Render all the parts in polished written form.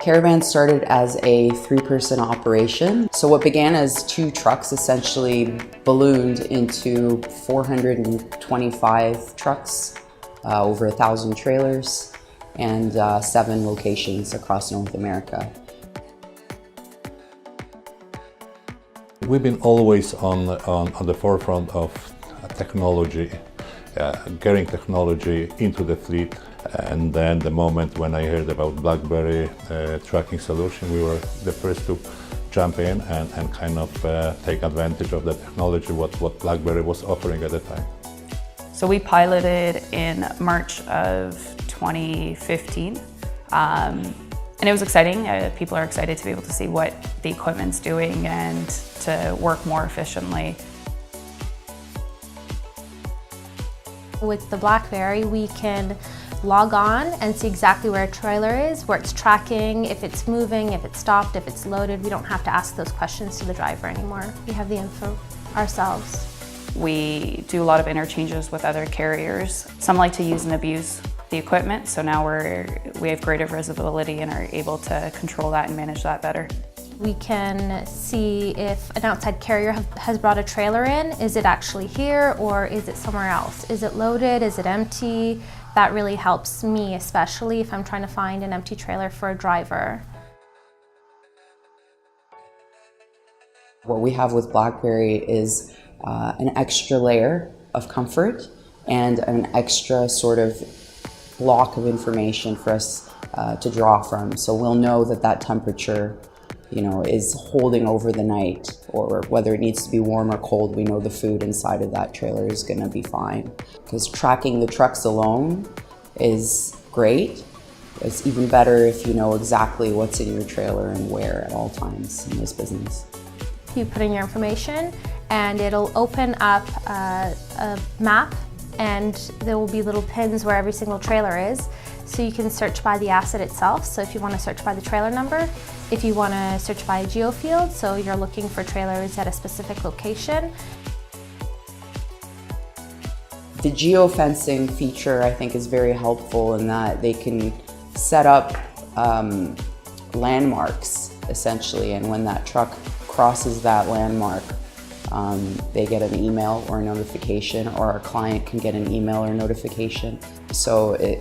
Caravan started as a 3-person operation. So what began as 2 trucks essentially ballooned into 425 trucks, over 1,000 trailers, and 7 locations across North America. We've been always on the forefront of technology, getting technology into the fleet. And then the moment when I heard about BlackBerry tracking solution, we were the first to jump in and kind of take advantage of the technology, what BlackBerry was offering at the time. So we piloted in March of 2015. And it was exciting. People are excited to be able to see what the equipment's doing and to work more efficiently. With the BlackBerry, we can log on and see exactly where a trailer is, where it's tracking, if it's moving, if it's stopped, if it's loaded. We don't have to ask those questions to the driver anymore. We have the info ourselves. We do a lot of interchanges with other carriers. Some like to use and abuse the equipment, so now we have greater visibility and are able to control that and manage that better. We can see if an outside carrier has brought a trailer in. Is it actually here or is it somewhere else? Is it loaded? Is it empty? That really helps me, especially if I'm trying to find an empty trailer for a driver. What we have with BlackBerry is an extra layer of comfort and an extra sort of block of information for us to draw from. So we'll know that temperature, is holding over the night, or whether it needs to be warm or cold, we know the food inside of that trailer is going to be fine. Because tracking the trucks alone is great. It's even better if you know exactly what's in your trailer and where at all times in this business. You put in your information and it'll open up a map, and there will be little pins where every single trailer is. So you can search by the asset itself. So if you want to search by the trailer number, if you want to search by a geofield, so you're looking for trailers at a specific location. The geofencing feature, I think, is very helpful in that they can set up landmarks, essentially, and when that truck crosses that landmark, they get an email or a notification, or our client can get an email or notification. So it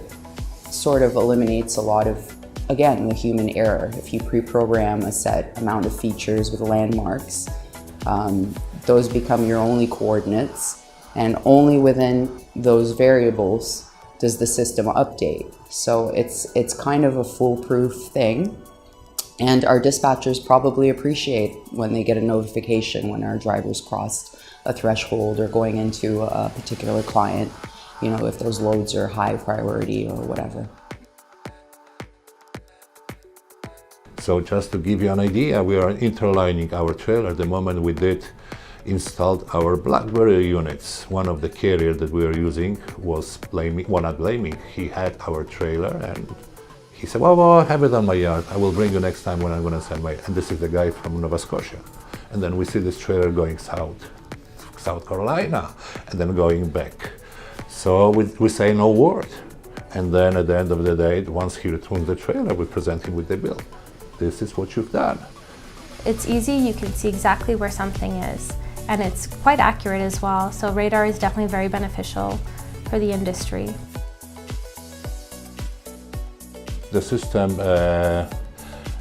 sort of eliminates a lot of, again, the human error. If you pre-program a set amount of features with landmarks, those become your only coordinates, and only within those variables does the system update. So it's kind of a foolproof thing. And our dispatchers probably appreciate when they get a notification when our drivers crossed a threshold or going into a particular client, if those loads are high priority or whatever. So just to give you an idea, we are interlining our trailer. The moment we did installed our BlackBerry units, one of the carriers that we were using was not blaming. He had our trailer and he said, well, I have it on my yard. I will bring you next time when I'm going to send my, and this is the guy from Nova Scotia. And then we see this trailer going South Carolina, and then going back. So we say no word. And then at the end of the day, once he returns the trailer, we present him with the bill. This is what you've done. It's easy, you can see exactly where something is. And it's quite accurate as well. So radar is definitely very beneficial for the industry. The system,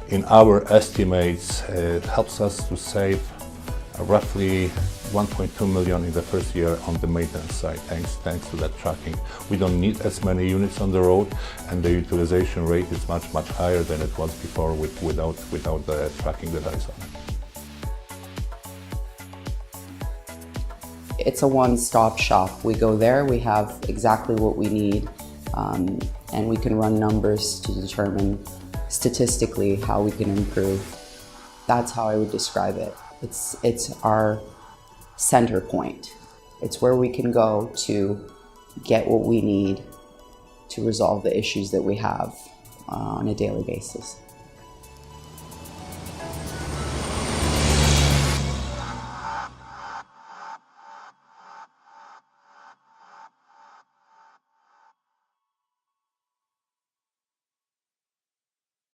in our estimates, helps us to save roughly 1.2 million in the first year on the maintenance side, thanks to that tracking. We don't need as many units on the road, and the utilization rate is much higher than it was before without the tracking device on it. It's a one-stop shop. We go there, we have exactly what we need, and we can run numbers to determine statistically how we can improve. That's how I would describe it. It's our center point. It's where we can go to get what we need to resolve the issues that we have on a daily basis.